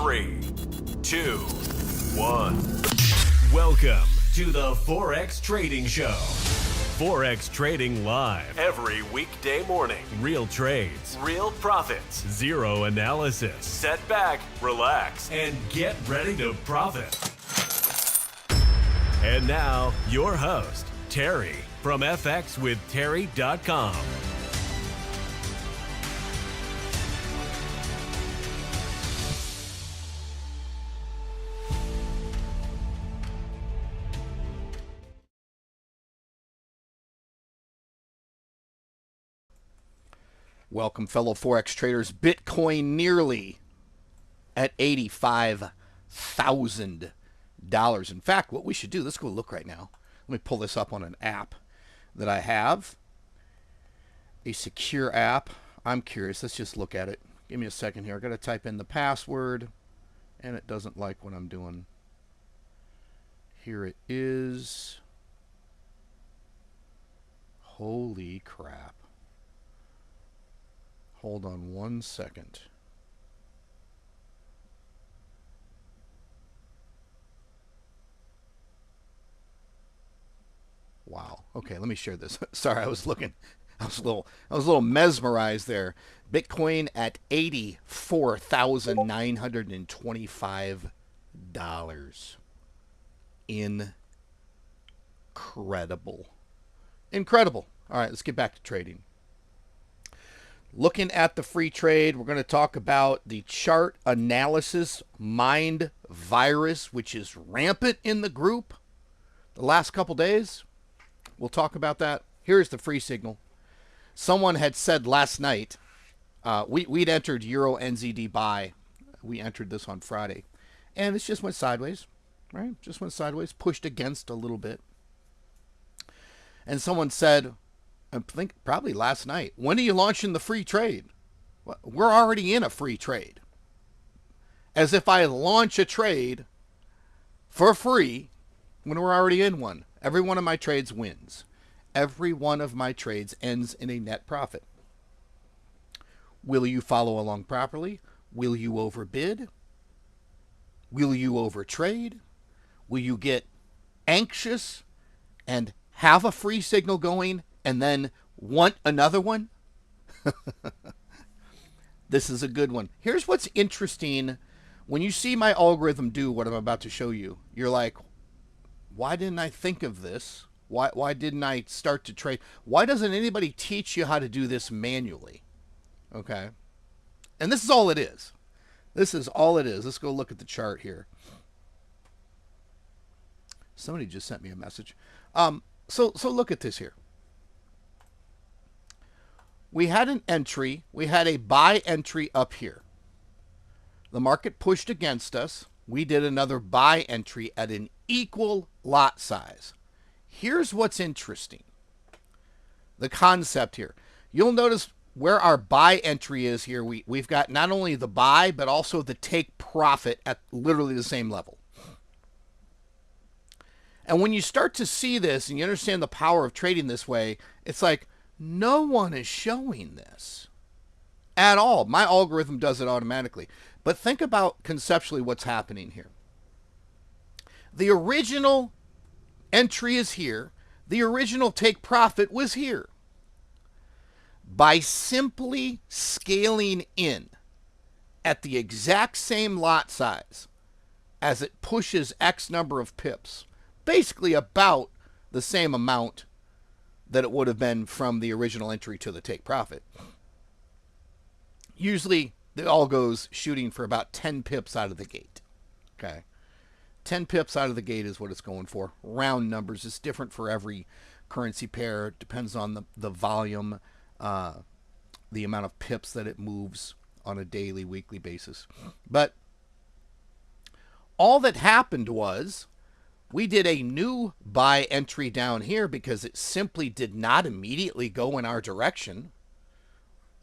3, 2, 1. Welcome to the Forex Trading Show. Forex trading live every weekday morning. Real trades, real profits, zero analysis. Set back, relax, and get ready to profit. And now, your host, Terry from FXWithTerry.com. Welcome, fellow Forex traders. Bitcoin nearly at $85,000. In fact, what we should do, let's go look right now. Let me pull this up on an app that I have. A secure app. I'm curious. Let's just look at it. Give me a second here. I got to type in the password, and it doesn't like what I'm doing. Here it is. Holy crap. Hold on 1 second. Wow. Okay, let me share this. Sorry, I was a little mesmerized there. Bitcoin at $84,925. Incredible. Incredible. All right, let's get back to trading. Looking at the free trade, we're going to talk about the chart analysis mind virus, which is rampant in the group the last couple days. We'll talk about that. Here's the free signal. Someone had said last night, we'd entered Euro NZD buy. We entered this on Friday. And it just went sideways, right? Just went sideways, pushed against a little bit. And someone said, I think probably last night, when are you launching the free trade? Well, we're already in a free trade. As if I launch a trade for free when we're already in one. Every one of my trades wins. Every one of my trades ends in a net profit. Will you follow along properly? Will you overbid? Will you overtrade? Will you get anxious and have a free signal going and then want another one? This is a good one. Here's what's interesting. When you see my algorithm do what I'm about to show you, you're like, why didn't I think of this? Why didn't I start to trade? Why doesn't anybody teach you how to do this manually? Okay. And this is all it is. This is all it is. Let's go look at the chart here. Somebody just sent me a message. So look at this here. We had an entry. We had a buy entry up here. The market pushed against us. We did another buy entry at an equal lot size. Here's what's interesting. The concept here. You'll notice where our buy entry is here. We've got not only the buy, but also the take profit at literally the same level. And when you start to see this and you understand the power of trading this way, it's like, no one is showing this at all. My algorithm does it automatically. But think about conceptually what's happening here. The original entry is here. The original take profit was here. By simply scaling in at the exact same lot size as it pushes X number of pips, basically about the same amount that it would have been from the original entry to the take profit. Usually, it all goes shooting for about 10 pips out of the gate. Okay. 10 pips out of the gate is what it's going for. Round numbers. It's different for every currency pair. It depends on the volume, the amount of pips that it moves on a daily, weekly basis. But all that happened was we did a new buy entry down here because it simply did not immediately go in our direction.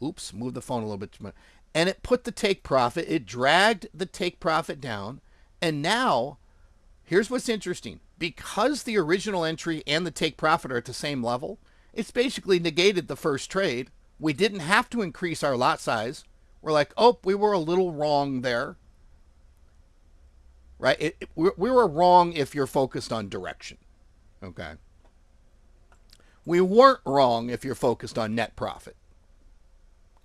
Oops, move the phone a little bit too much. And it put the take profit. It dragged the take profit down. And now, here's what's interesting. Because the original entry and the take profit are at the same level, it's basically negated the first trade. We didn't have to increase our lot size. We're like, oh, we were a little wrong there. right? We were wrong if you're focused on direction, okay? We weren't wrong if you're focused on net profit,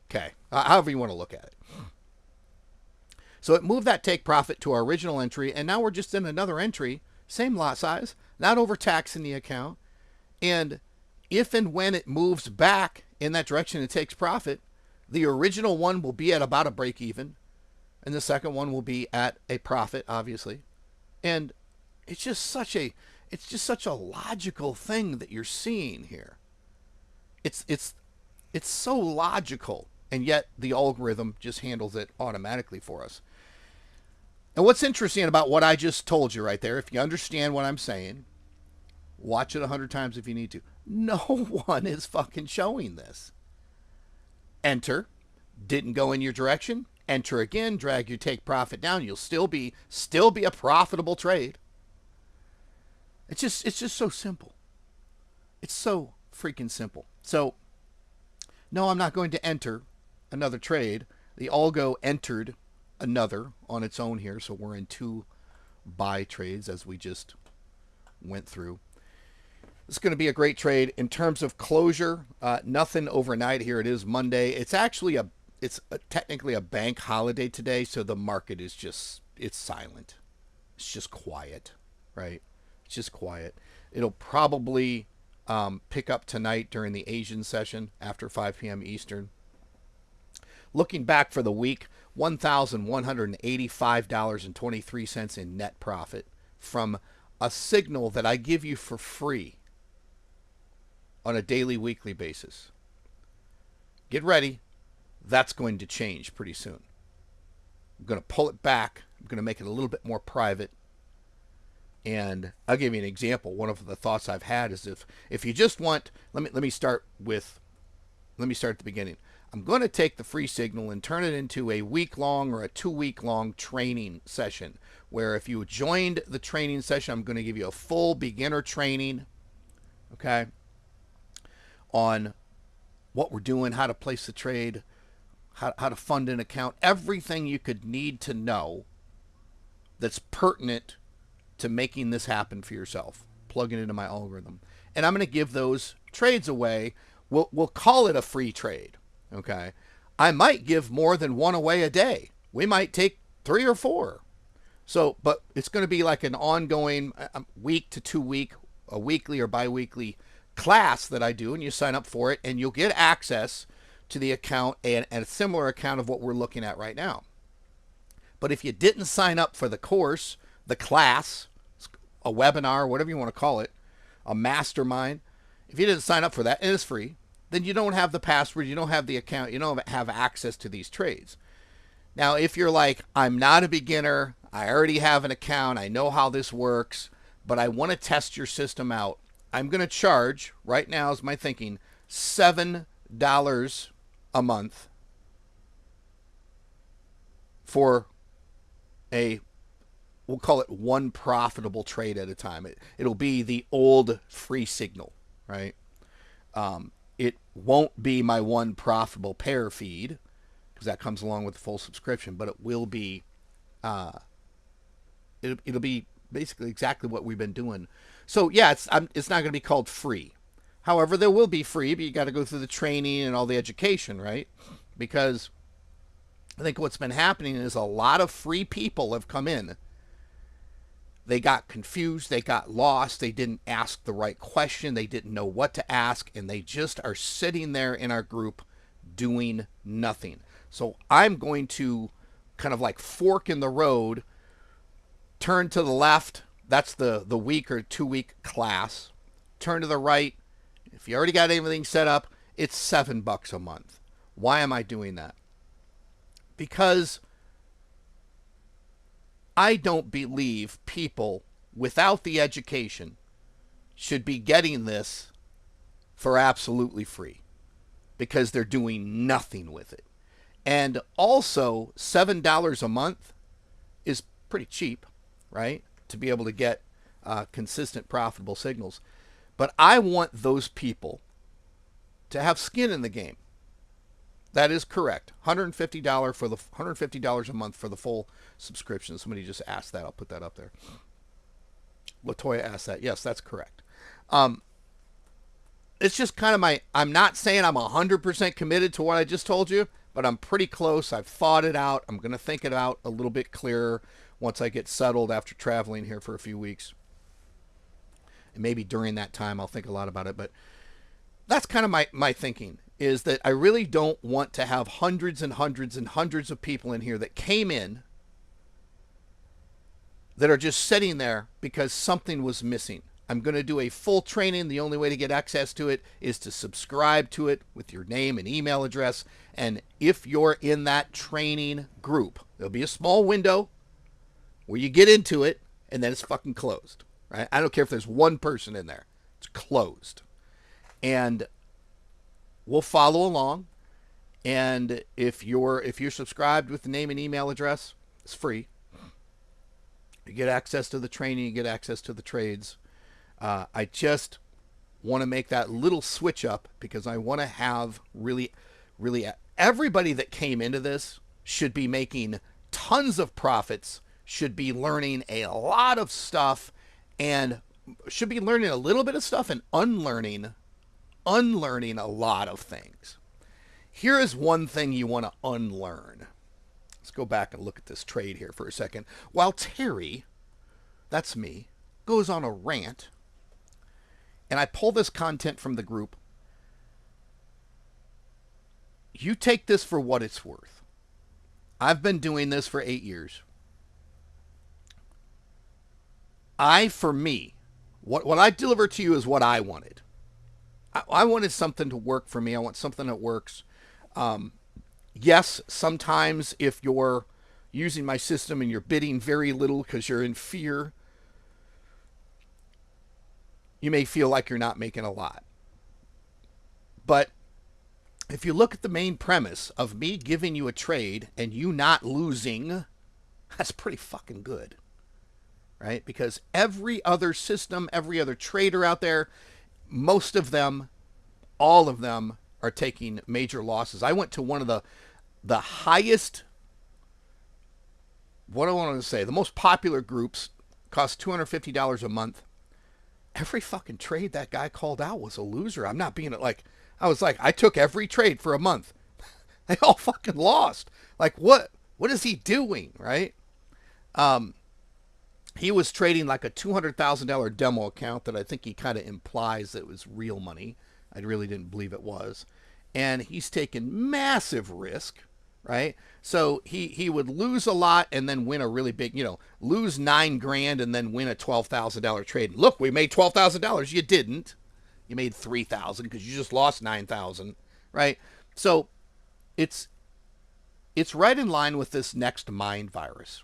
okay? However you want to look at it. So it moved that take profit to our original entry, and now we're just in another entry, same lot size, not overtaxing the account. And if and when it moves back in that direction and takes profit, the original one will be at about a break even, and the second one will be at a profit, obviously. And it's just such a logical thing that you're seeing here. It's so logical, and yet the algorithm just handles it automatically for us. And what's interesting about what I just told you right there, if you understand what I'm saying, watch it 100 times if you need to. No one is fucking showing this. Enter. Didn't go in your direction. Enter again. Drag your take profit down. You'll still be a profitable trade. It's just so simple. It's so freaking simple. So, no, I'm not going to enter another trade. The algo entered another on its own here, so we're in 2 buy trades as we just went through. It's going to be a great trade in terms of closure. Nothing overnight here. It is Monday. It's actually technically a bank holiday today, so the market is it's silent. It's just quiet, right? It's just quiet. It'll probably pick up tonight during the Asian session after 5 p.m. Eastern. Looking back for the week, $1,185.23 in net profit from a signal that I give you for free on a daily, weekly basis. Get ready. That's going to change pretty soon. I'm going to pull it back. I'm going to make it a little bit more private. And I'll give you an example. One of the thoughts I've had is if you just want, let me start at the beginning. I'm going to take the free signal and turn it into a week-long or a 2-week-long training session where if you joined the training session, I'm going to give you a full beginner training, okay, on what we're doing, how to place the trade, how to fund an account, everything you could need to know that's pertinent to making this happen for yourself, plugging into my algorithm. And I'm going to give those trades away. We'll call it a free trade. Okay, I might give more than one away a day. We might take 3 or 4. So, but it's going to be like an ongoing week to 2 week, a weekly or bi-weekly class that I do, and you sign up for it, and you'll get access to the account and a similar account of what we're looking at right now. But if you didn't sign up for the course, the class, a webinar, whatever you want to call it, a mastermind, if you didn't sign up for that, and it's free, then you don't have the password, you don't have the account, you don't have access to these trades. Now, if you're like, I'm not a beginner, I already have an account, I know how this works, but I want to test your system out, I'm going to charge, right now is my thinking, $7 a month for we'll call it one profitable trade at a time. It'll be the old free signal, right? It won't be my one profitable pair feed because that comes along with the full subscription, but it will be, it'll be basically exactly what we've been doing. So yeah, it's not going to be called free. However, there will be free, but you got to go through the training and all the education, right? Because I think what's been happening is a lot of free people have come in. They got confused, they got lost, they didn't ask the right question, they didn't know what to ask, and they just are sitting there in our group doing nothing. So I'm going to kind of like fork in the road, turn to the left, that's the week or 2 week class, turn to the right, if you already got everything set up, it's $7 a month. Why am I doing that? Because I don't believe people without the education should be getting this for absolutely free because they're doing nothing with it. And also, $7 a month is pretty cheap, right? To be able to get consistent profitable signals. But I want those people to have skin in the game. That is correct. $150 for the $150 a month for the full subscription. Somebody just asked that. I'll put that up there. Latoya asked that. Yes, that's correct. It's just kind of I'm not saying I'm 100% committed to what I just told you, but I'm pretty close. I've thought it out. I'm going to think it out a little bit clearer once I get settled after traveling here for a few weeks. And maybe during that time I'll think a lot about it. But that's kind of my thinking, is that I really don't want to have hundreds and hundreds and hundreds of people in here that came in that are just sitting there because something was missing. I'm going to do a full training. The only way to get access to it is to subscribe to it with your name and email address. And if you're in that training group, there'll be a small window where you get into it and then it's fucking closed, right? I don't care if there's one person in there. It's closed. And we'll follow along. And if you're subscribed with the name and email address, it's free. You get access to the training, you get access to the trades. I just want to make that little switch up because I want to have really everybody that came into this should be making tons of profits, should be learning a lot of stuff, and should be learning a little bit of stuff and unlearning a lot of things. Here is one thing you want to unlearn. Let's go back and look at this trade here for a second. While Terry, that's me, goes on a rant, and I pull this content from the group, you take this for what it's worth. I've been doing this for 8 years. For me, what I deliver to you is what I wanted. I wanted something to work for me. I want something that works. Yes, sometimes if you're using my system and you're bidding very little because you're in fear, you may feel like you're not making a lot. But if you look at the main premise of me giving you a trade and you not losing, that's pretty fucking good, right? Because every other system, every other trader out there, most of them, all of them are taking major losses. I went to one of the highest, what do I want to say, the most popular groups, cost $250 a month. Every fucking trade that guy called out was a loser. I'm not being like, I took every trade for a month. They all fucking lost. Like, what is he doing, right? He was trading like a $200,000 demo account that I think he kind of implies that was real money. I really didn't believe it was. And he's taken massive risk, right? So he would lose a lot and then win a really big, lose $9,000 and then win a $12,000 trade. Look, we made $12,000. You didn't. You made $3,000 because you just lost $9,000, right? So it's right in line with this next mind virus.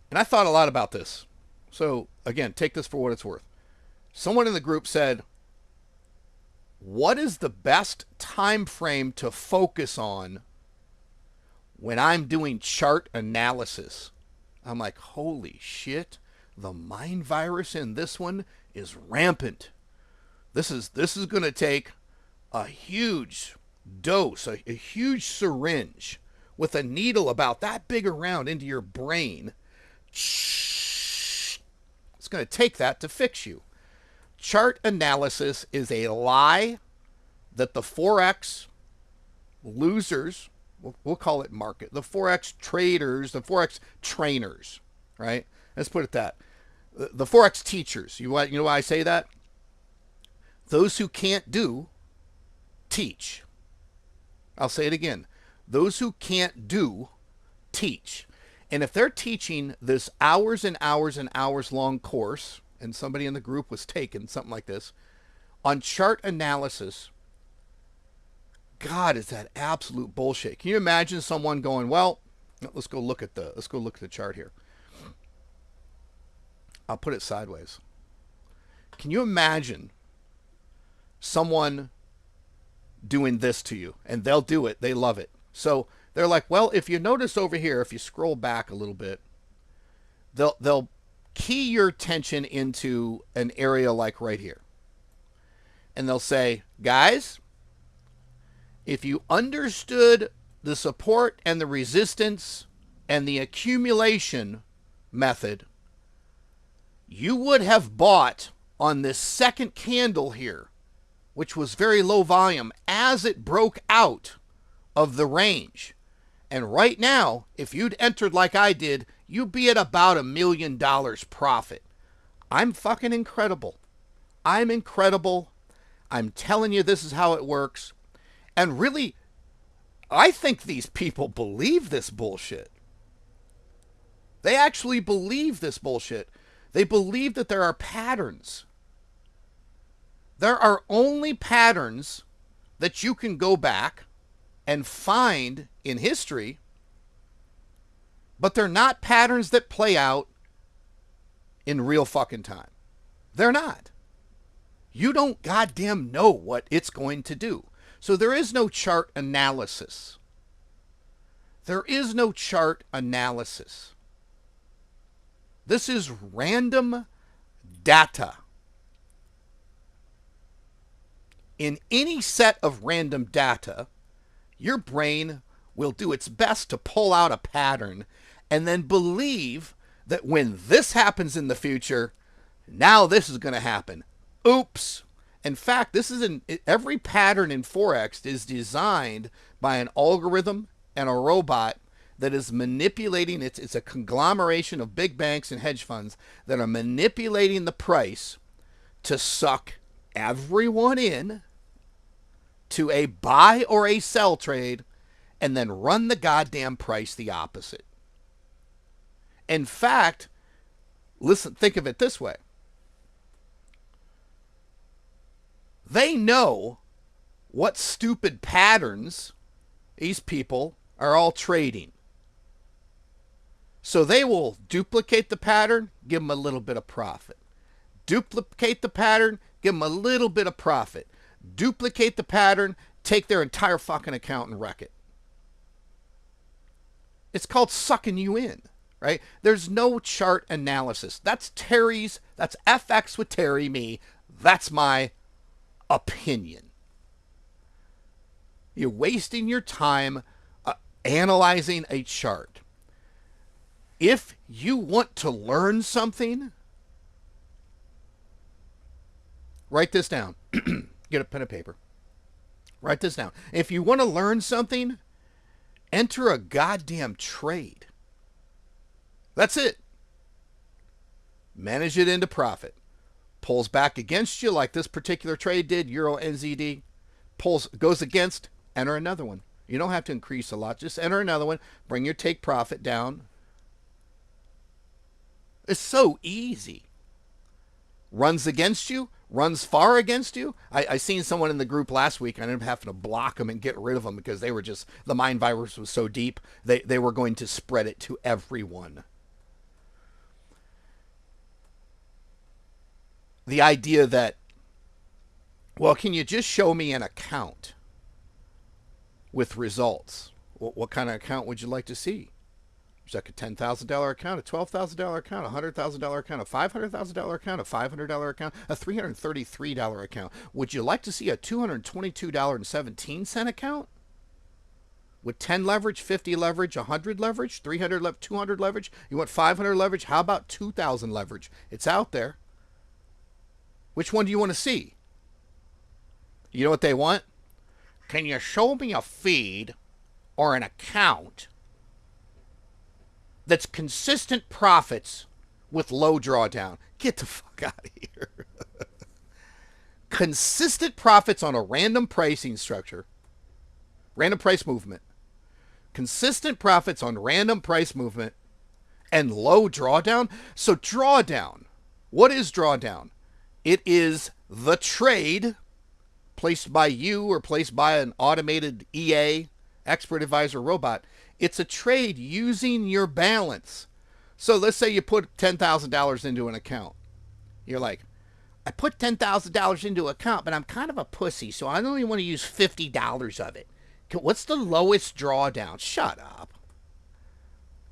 And I thought a lot about this. So again, take this for what it's worth. Someone in the group said, what is the best time frame to focus on when I'm doing chart analysis? I'm like, holy shit, the mind virus in this one is rampant. This is going to take a huge dose, a huge syringe with a needle about that big around into your brain. It's going to take that to fix you. Chart analysis is a lie that the Forex losers, we'll call it market, the Forex traders, the Forex trainers, right? Let's put it that. The Forex teachers. You know why I say that? Those who can't do, teach. I'll say it again. Those who can't do, teach. And if they're teaching this hours and hours and hours long course, and somebody in the group was taking something like this, on chart analysis, God, is that absolute bullshit. Can you imagine someone going, well, let's go look at the chart here. I'll put it sideways. Can you imagine someone doing this to you? And they'll do it. They love it. So they're like, well, if you notice over here, if you scroll back a little bit, they'll key your attention into an area like right here. And they'll say, guys, If you understood the support and the resistance and the accumulation method, you would have bought on this second candle here, which was very low volume, as it broke out of the range. And right now, if you'd entered like I did, you'd be at about $1 million profit. I'm fucking incredible. I'm incredible. I'm telling you, this is how it works. And really, I think these people believe this bullshit. They actually believe this bullshit. They believe that there are patterns. There are only patterns that you can go back and find in history, but they're not patterns that play out in real fucking time. They're not. You don't goddamn know what it's going to do. So there is no chart analysis. There is no chart analysis. This is random data. In any set of random data, your brain will do its best to pull out a pattern and then believe that when this happens in the future, now this is going to happen. Oops. In fact, every pattern in Forex is designed by an algorithm and a robot that is manipulating. It's a conglomeration of big banks and hedge funds that are manipulating the price to suck everyone in to a buy or a sell trade and then run the goddamn price the opposite. In fact, listen, think of it this way. They know what stupid patterns these people are all trading. So they will duplicate the pattern, give them a little bit of profit. Duplicate the pattern, give them a little bit of profit. Duplicate the pattern, take their entire fucking account and wreck it. It's called sucking you in, right? There's no chart analysis. That's FX with Terry, me. That's my opinion. You're wasting your time analyzing a chart. If you want to learn something, write this down. Get a pen and paper. Write this down. If you want to learn something, enter a goddamn trade. That's it. Manage it into profit. Pulls back against you like this particular trade did, Euro NZD. Goes against, enter another one. You don't have to increase a lot. Just enter another one. Bring your take profit down. It's so easy. Runs against you. Runs far against you. I seen someone in the group last week. I ended up having to block them and get rid of them because they were just, the mind virus was so deep. They were going to spread it to everyone. The idea that, well, can you just show me an account with results? What kind of account would you like to see? Is that a $10,000 account, a $12,000 account, a $100,000 account, a $500,000 account, a $500 account, a $333 account? Would you like to see a $222.17 account? With 10 leverage, 50 leverage, 100 leverage, 300 leverage, 200 leverage? You want 500 leverage? How about 2,000 leverage? It's out there. Which one do you want to see? You know what they want? Can you show me a feed or an account that's consistent profits with low drawdown? Get the fuck out of here. Consistent profits on a random pricing structure. Random price movement. Consistent profits on random price movement and low drawdown. So drawdown. What is drawdown? It is the trade placed by you or placed by an automated EA, expert advisor robot. It's a trade using your balance. So let's say you put $10,000 into an account. You're like, I put $10,000 into an account, but I'm kind of a pussy, so I only want to use $50 of it. What's the lowest drawdown? Shut up.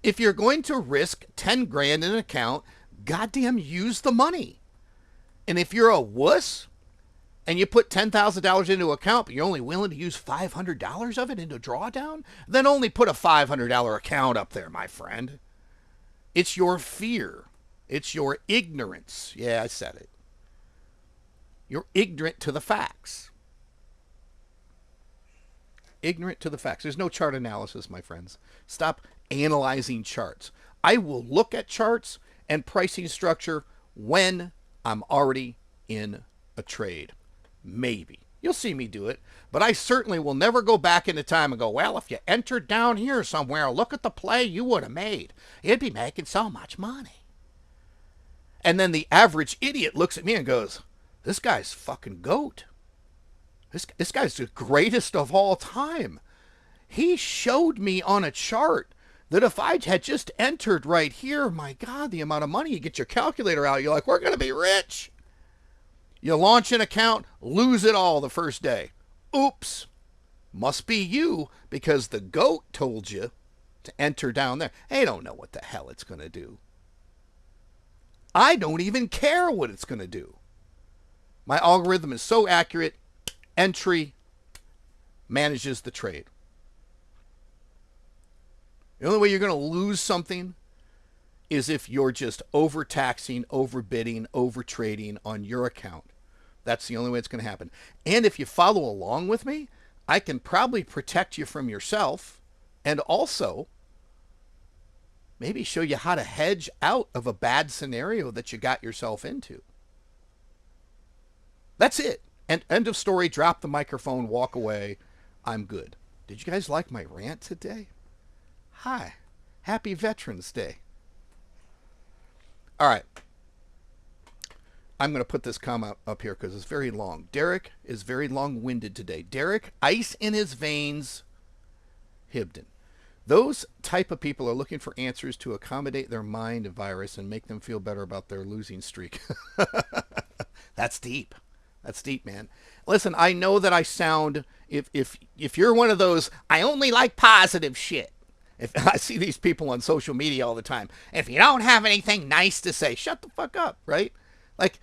If you're going to risk 10 grand in an account, goddamn use the money. And if you're a wuss and you put $10,000 into an account, but you're only willing to use $500 of it into drawdown, then only put a $500 account up there, my friend. It's your fear. It's your ignorance. Yeah, I said it. You're ignorant to the facts. Ignorant to the facts. There's no chart analysis, my friends. Stop analyzing charts. I will look at charts and pricing structure when I'm already in a trade. Maybe. You'll see me do it. But I certainly will never go back into time and go, well, if you entered down here somewhere, look at the play you would have made. You'd be making so much money. And then the average idiot looks at me and goes, this guy's fucking goat. This guy's the greatest of all time. He showed me on a chart that if I had just entered right here, my God, the amount of money, you get your calculator out, you're like, we're going to be rich. You launch an account, lose it all the first day. Oops. Must be you, because the goat told you to enter down there. They don't know what the hell it's going to do. I don't even care what it's going to do. My algorithm is so accurate, entry manages the trade. The only way you're going to lose something is if you're just overtaxing, overbidding, overtrading on your account. That's the only way it's going to happen. And if you follow along with me, I can probably protect you from yourself and also maybe show you how to hedge out of a bad scenario that you got yourself into. That's it. And end of story. Drop the microphone, walk away. I'm good. Did you guys like my rant today? Hi. Happy Veterans Day. All right. I'm going to put this comment up here because it's very long. Derek is very long-winded today. Derek, ice in his veins, Hibden. Those type of people are looking for answers to accommodate their mind virus and make them feel better about their losing streak. That's deep. That's deep, man. Listen, I know that I sound, if you're one of those, I only like positive shit. If I see these people on social media all the time, if you don't have anything nice to say, shut the fuck up, right? Like,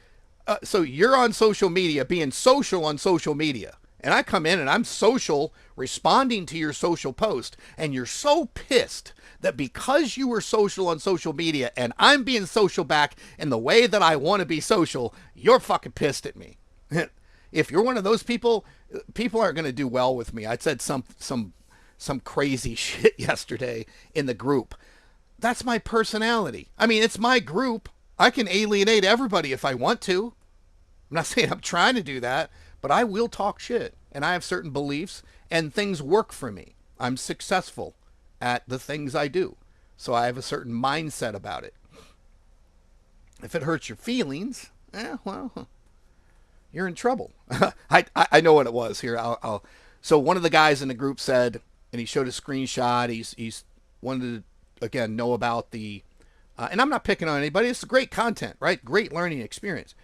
so you're on social media, being social on social media, and I come in and I'm social, responding to your social post, and you're so pissed that because you were social on social media and I'm being social back in the way that I want to be social, you're fucking pissed at me. If you're one of those people, people aren't going to do well with me. I said some crazy shit yesterday in the group. That's my personality. I mean, it's my group. I can alienate everybody if I want to. I'm not saying I'm trying to do that, but I will talk shit. And I have certain beliefs, and things work for me. I'm successful at the things I do. So I have a certain mindset about it. If it hurts your feelings, well, you're in trouble. I know what it was here. So one of the guys in the group said, and he showed a screenshot. He's wanted to, again, know about the, and I'm not picking on anybody. It's great content, right? Great learning experience.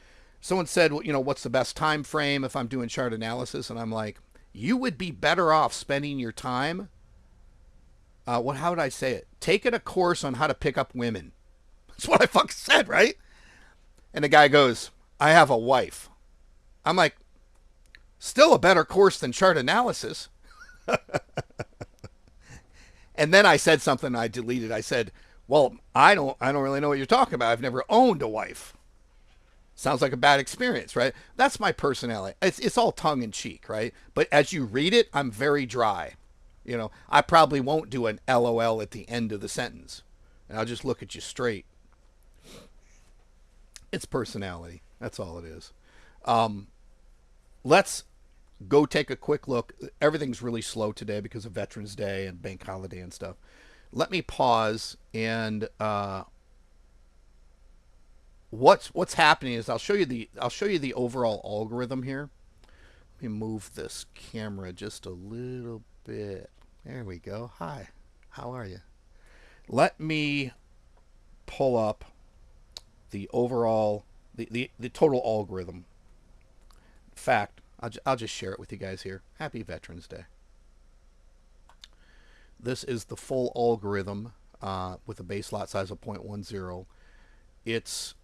Someone said, well, you know, what's the best time frame if I'm doing chart analysis? And I'm like, you would be better off spending your time. How would I say it? Taking a course on how to pick up women. That's what I fucking said, right? And the guy goes, I have a wife. I'm like, still a better course than chart analysis. And then I said something I deleted. I said, well, I don't really know what you're talking about. I've never owned a wife. Sounds like a bad experience, right? That's my personality. It's all tongue in cheek, right? But as you read it, I'm very dry. You know, I probably won't do an LOL at the end of the sentence. And I'll just look at you straight. It's personality. That's all it is. Let's go take a quick look. Everything's really slow today because of Veterans Day and bank holiday and stuff. Let me pause and what's happening is I'll show you the overall algorithm here. Let me move this camera just a little bit. There we go. Hi. How are you? Let me pull up the overall the total algorithm. In fact, I'll just share it with you guys here. Happy Veterans Day. This is the full algorithm with a base lot size of 0.10. It's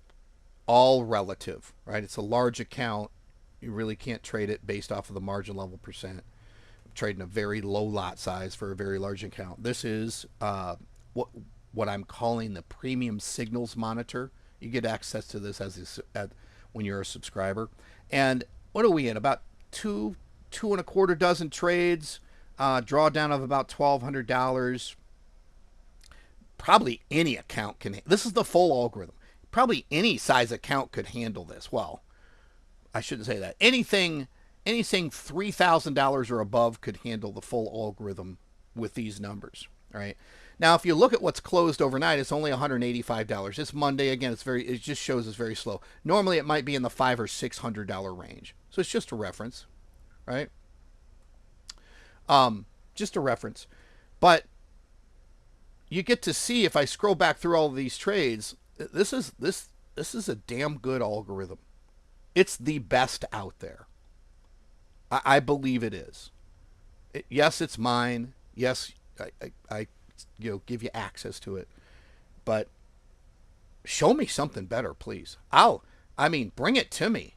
all relative, right? It's a large account. You really can't trade it based off of the margin level percent. I'm trading a very low lot size for a very large account. This is what I'm calling the premium signals monitor. You get access to this when you're a subscriber. And what are we in? About two and a quarter dozen trades, drawdown of about $1,200. Probably any account can. This is the full algorithm. Probably any size account could handle this. Well, I shouldn't say that. Anything $3,000 or above could handle the full algorithm with these numbers. All right. Now, if you look at what's closed overnight, it's only $185. It's Monday again. It just shows it's very slow. Normally, it might be in the $500 or $600 range. So it's just a reference, right? Just a reference, but you get to see, if I scroll back through all of these trades, this is a damn good algorithm. It's the best out there. I believe it is. Yes, it's mine. Yes, I give you access to it, but show me something better, please. Bring it to me.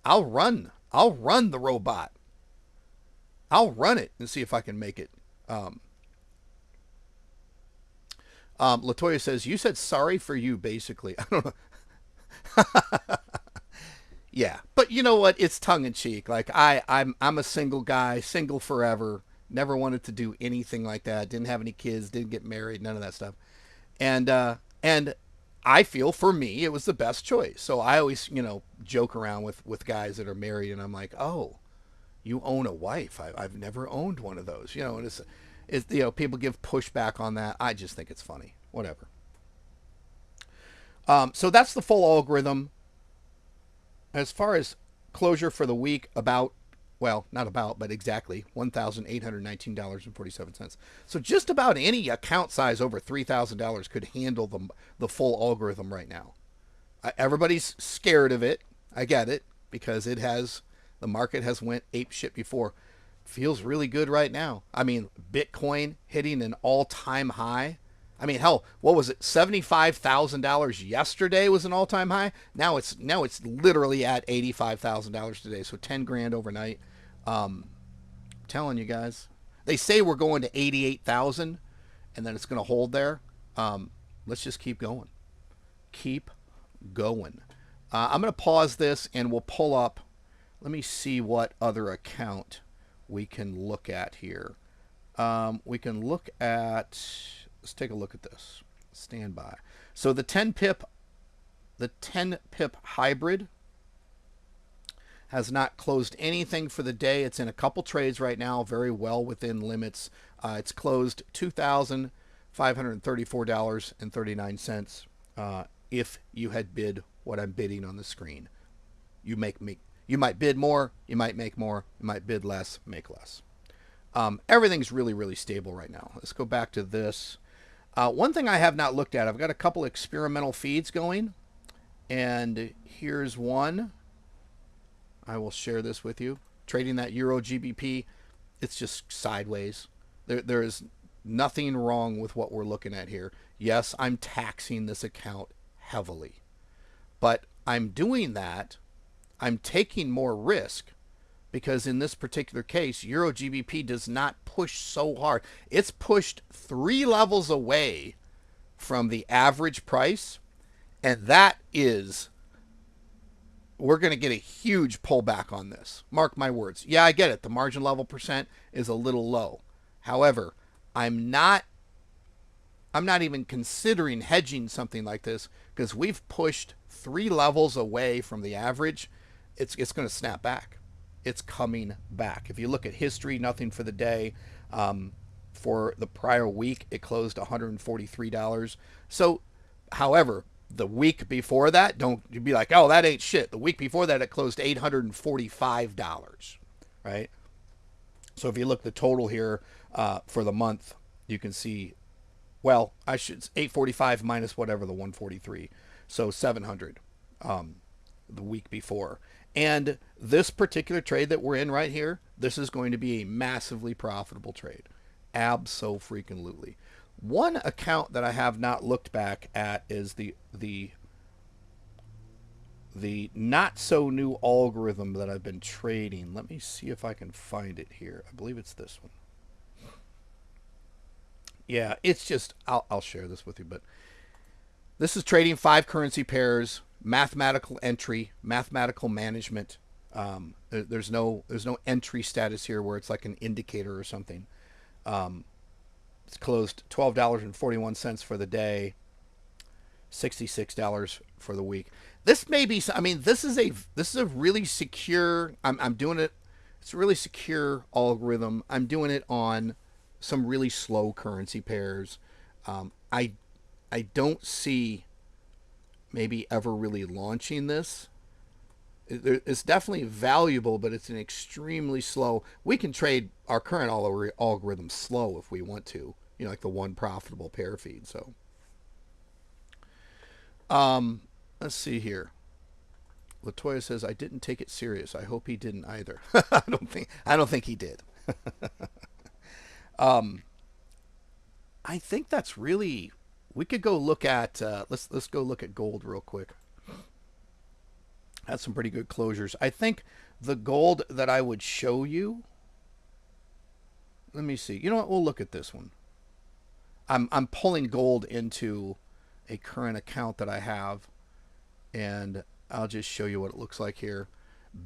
I'll run the robot. I'll run it and see if I can make it. Latoya says, you said sorry for you, basically. I don't know. Yeah, but you know what? It's tongue in cheek. Like I'm a single guy, single forever. Never wanted to do anything like that. Didn't have any kids. Didn't get married. None of that stuff. And I feel for me it was the best choice. So I always joke around with guys that are married, and I'm like, oh, you own a wife. I've never owned one of those. And it's people give pushback on that. I just think it's funny. Whatever. So that's the full algorithm. As far as closure for the week, not about, but exactly $1,819.47. So just about any account size over $3,000 could handle the full algorithm right now. Everybody's scared of it. I get it, because the market has went ape shit before. Feels really good right now. Bitcoin hitting an all-time high. Hell, what was it? $75,000 yesterday was an all-time high. Now it's literally at $85,000 today. So 10 grand overnight. Telling you guys, they say we're going to 88,000, and then it's going to hold there. Let's just keep going. Keep going. I'm going to pause this, and we'll pull up. Let me see what other account we can look at here. We can look at. Let's take a look at this. Stand by. So the 10 pip hybrid has not closed anything for the day. It's in a couple trades right now, very well within limits. It's closed $2,534.39. If you had bid what I'm bidding on the screen, you might bid more, you might make more, you might bid less, make less. Everything's really, really stable right now. Let's go back to this. One thing I have not looked at, I've got a couple experimental feeds going, and here's one. I will share this with you. Trading that Euro GBP, it's just sideways. There is nothing wrong with what we're looking at here. Yes, I'm taxing this account heavily, but I'm doing that. I'm taking more risk because in this particular case, Euro GBP does not push so hard. It's pushed 3 levels away from the average price, and we're going to get a huge pullback on this. Mark my words. Yeah, I get it. The margin level percent is a little low. However, I'm not even considering hedging something like this because we've pushed 3 levels away from the average. It's going to snap back. It's coming back. If you look at history, nothing for the day. For the prior week, it closed $143. So, however, the week before that, don't you be like, oh, that ain't shit. The week before that, it closed $845, right? So if you look at the total here for the month, you can see, well, 845 minus whatever the 143, so 700 the week before. And this particular trade that we're in right here, this is going to be a massively profitable trade. Abso-freaking-lutely. One account that I have not looked back at is the the not so new algorithm that I've been trading. Let me see if I can find it here. I believe it's this one. Yeah, it's just, I'll share this with you, but this is trading 5 currency pairs, mathematical entry, mathematical management. There's no entry status here where it's like an indicator or something. It's closed $12.41 for the day, $66 for the week. This may be, I mean, this is a really secure. I'm doing it. It's a really secure algorithm. I'm doing it on some really slow currency pairs. I don't see maybe ever really launching this. It's definitely valuable, but it's an extremely slow. We can trade our current algorithm slow if we want to, like the one profitable pair feed. So, let's see here. Latoya says, I didn't take it serious. I hope he didn't either. I don't think he did. I think that's really, we could go look at, let's go look at gold real quick. Had some pretty good closures. I think the gold that I would show you, let me see. You know what? We'll look at this one. I'm pulling gold into a current account that I have, and I'll just show you what it looks like here.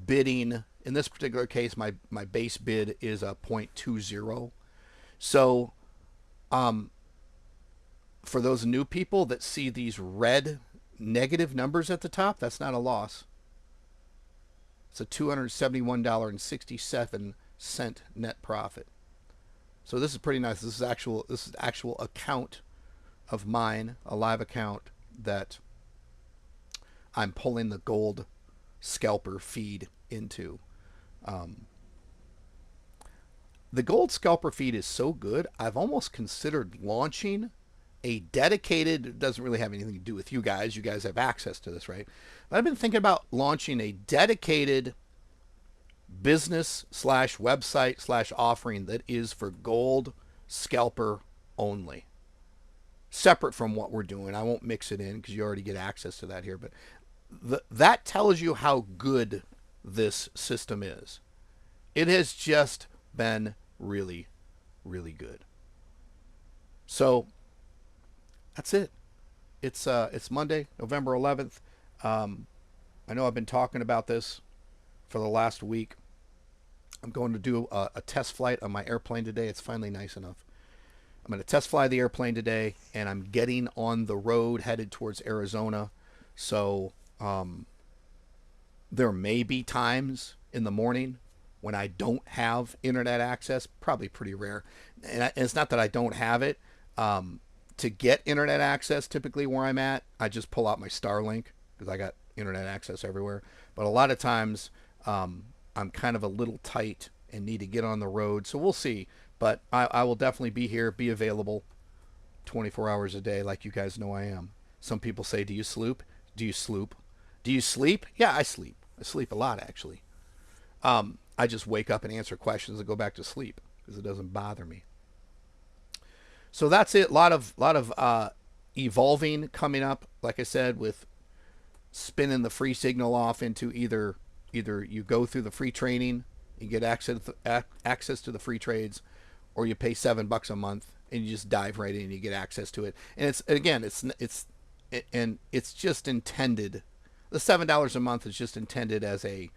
Bidding, in this particular case, my base bid is a 0.20. So, for those new people that see these red negative numbers at the top, that's not a loss. It's a $271.67 net profit. So this is pretty nice. This is actual account of mine, a live account that I'm pulling the gold scalper feed into. The gold scalper feed is so good, I've almost considered launching a dedicated, it doesn't really have anything to do with you guys. You guys have access to this, right? But I've been thinking about launching a dedicated business/website/ offering that is for gold scalper only. Separate from what we're doing. I won't mix it in because you already get access to that here. But that tells you how good this system is. It has just been really, really good. So that's it. It's Monday, November 11th. I know I've been talking about this for the last week. I'm going to do a test flight on my airplane today. It's finally nice enough. I'm going to test fly the airplane today, and I'm getting on the road headed towards Arizona. So there may be times in the morning when I don't have internet access, probably pretty rare. And it's not that I don't have it. To get internet access, typically where I'm at, I just pull out my Starlink because I got internet access everywhere. But a lot of times I'm kind of a little tight and need to get on the road. So we'll see. But I will definitely be here, be available 24 hours a day like you guys know I am. Some people say, do you sleep? Do you sleep? Do you sleep? Yeah, I sleep. I sleep a lot, actually. I just wake up and answer questions and go back to sleep because it doesn't bother me. So that's it. A lot of evolving coming up, like I said, with spinning the free signal off into either you go through the free training, you get access to the free trades, or you pay $7 a month and you just dive right in and you get access to it. And it's just intended. The $7 a month is just intended as a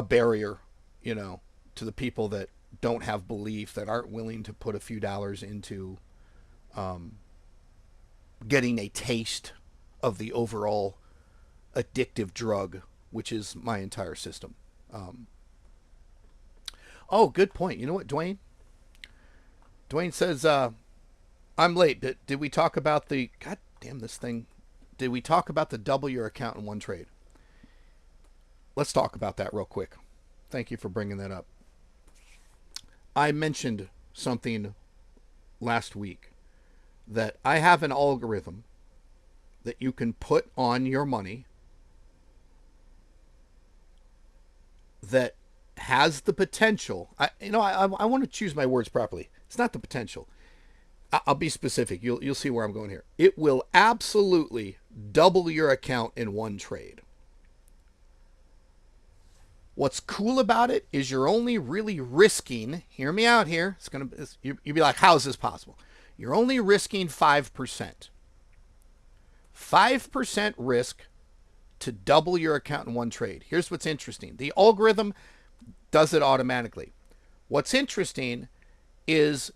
barrier, to the people that don't have belief, that aren't willing to put a few dollars into getting a taste of the overall addictive drug, which is my entire system. Oh, good point. You know what, Dwayne? Dwayne says, I'm late. Did we talk about the... God damn this thing. Did we talk about the double your account in one trade? Let's talk about that real quick. Thank you for bringing that up. I mentioned something last week that I have an algorithm that you can put on your money that has the potential. I want to choose my words properly. It's not the potential. I'll be specific. You'll see where I'm going here. It will absolutely double your account in one trade. What's cool about it is you're only really risking, hear me out here, you'd be like, how is this possible? You're only risking 5%. 5% risk to double your account in one trade. Here's what's interesting. The algorithm does it automatically. What's interesting is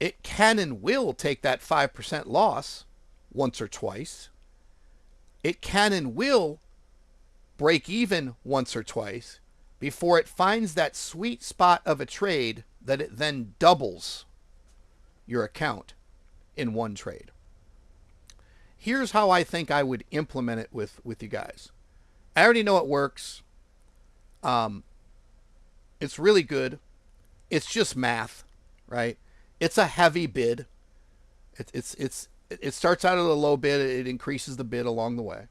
it can and will take that 5% loss once or twice. It can and will break even once or twice before it finds that sweet spot of a trade that it then doubles your account in one trade. Here's how I think I would implement it with you guys. I already know it works. It's really good. It's just math, right? It's a heavy bid. It starts out at a low bid. It increases the bid along the way.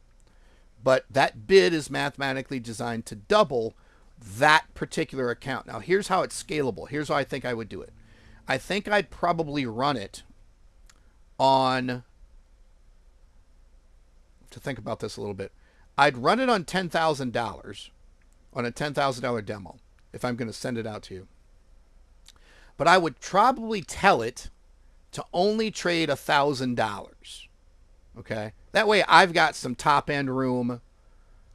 But that bid is mathematically designed to double that particular account. Now, here's how it's scalable. Here's how I think I would do it. I think I'd probably run it on, to think about this a little bit, I'd run it on $10,000, on a $10,000 demo, if I'm going to send it out to you. But I would probably tell it to only trade $1,000. Okay? That way I've got some top end room,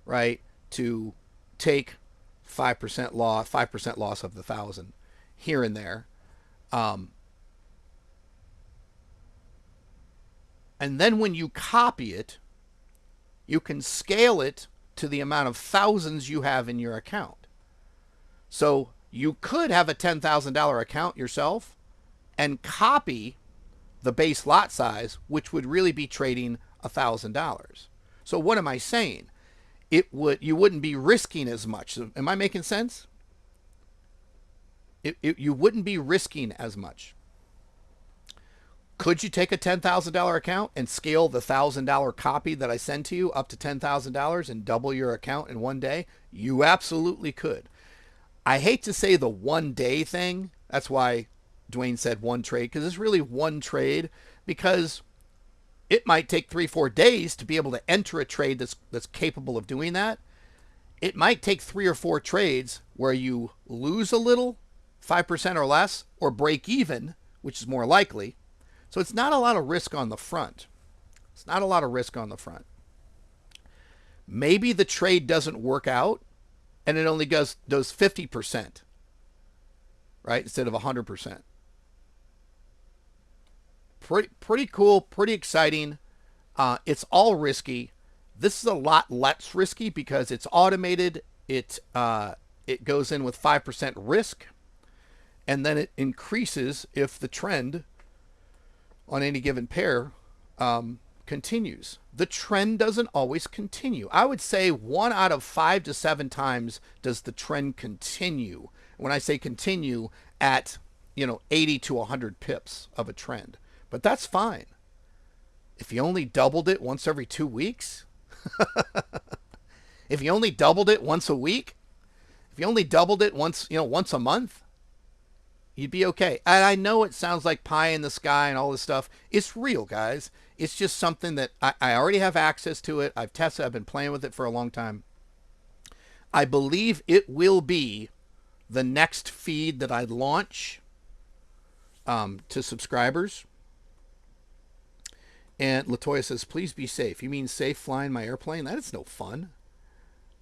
right, to take 5% loss of the 1,000 here and there. And then when you copy it, you can scale it to the amount of thousands you have in your account. So you could have a $10,000 account yourself and copy the base lot size, which would really be trading $1,000. So what am I saying? You wouldn't be risking as much. Am I making sense? You wouldn't be risking as much. Could you take a $10,000 account and scale the $1,000 copy that I send to you up to $10,000 and double your account in one day? You absolutely could. I hate to say the one day thing. That's why Dwayne said one trade, because it's really one trade, because it might take 3-4 days to be able to enter a trade that's capable of doing that. It might take 3 or 4 trades where you lose a little, 5% or less, or break even, which is more likely. So it's not a lot of risk on the front. It's not a lot of risk on the front. Maybe the trade doesn't work out and it only does 50%, right, instead of 100%. Pretty cool, pretty exciting. It's all risky. This is a lot less risky because it's automated. It goes in with 5% risk, and then it increases if the trend on any given pair continues. The trend doesn't always continue. I would say 1 out of 5 to 7 times does the trend continue. When I say continue, at 80 to 100 pips of a trend. But that's fine. If you only doubled it once every 2 weeks, if you only doubled it once a week, if you only doubled it once a month, you'd be okay. And I know it sounds like pie in the sky and all this stuff. It's real, guys. It's just something that I already have access to it. I've tested. I've been playing with it for a long time. I believe it will be the next feed that I launch to subscribers. And Latoya says, please be safe. You mean safe flying my airplane? That is no fun.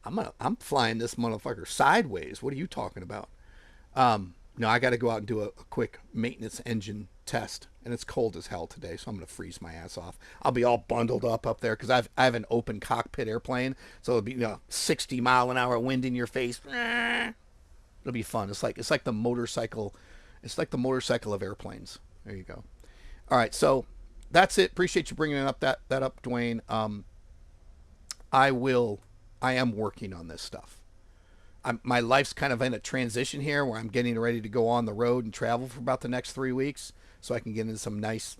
I'm flying this motherfucker sideways. What are you talking about? No, I got to go out and do a quick maintenance engine test. And it's cold as hell today, so I'm going to freeze my ass off. I'll be all bundled up there because I have an open cockpit airplane. So it'll be 60 mile an hour wind in your face. It'll be fun. It's like the motorcycle. It's like the motorcycle of airplanes. There you go. All right, so that's it. Appreciate you bringing that up, Dwayne. I am working on this stuff. My life's kind of in a transition here where I'm getting ready to go on the road and travel for about the next 3 weeks so I can get into some nice,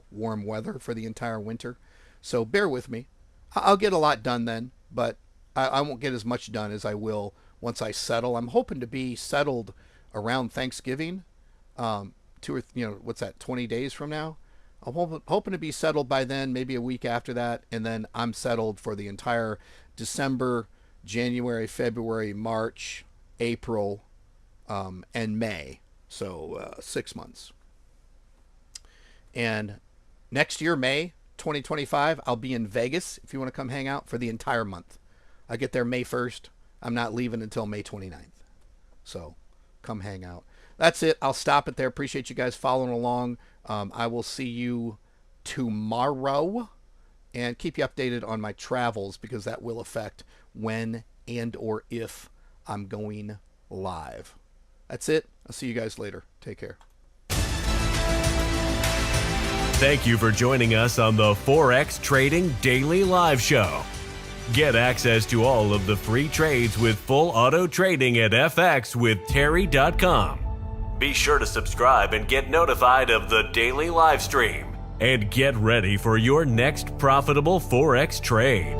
warm weather for the entire winter. So bear with me. I'll get a lot done then, but I won't get as much done as I will once I settle. I'm hoping to be settled around Thanksgiving, 20 days from now. I'm hoping to be settled by then, maybe a week after that, and then I'm settled for the entire December, January, February, March, April, and May. So 6 months. And next year, May 2025, I'll be in Vegas if you want to come hang out for the entire month. I get there May 1st. I'm not leaving until May 29th. So come hang out. That's it. I'll stop it there. Appreciate you guys following along. I will see you tomorrow and keep you updated on my travels because that will affect when and or if I'm going live. That's it. I'll see you guys later. Take care. Thank you for joining us on the Forex Trading Daily Live Show. Get access to all of the free trades with full auto trading at fxwithterry.com. Be sure to subscribe and get notified of the daily live stream. And get ready for your next profitable Forex trade.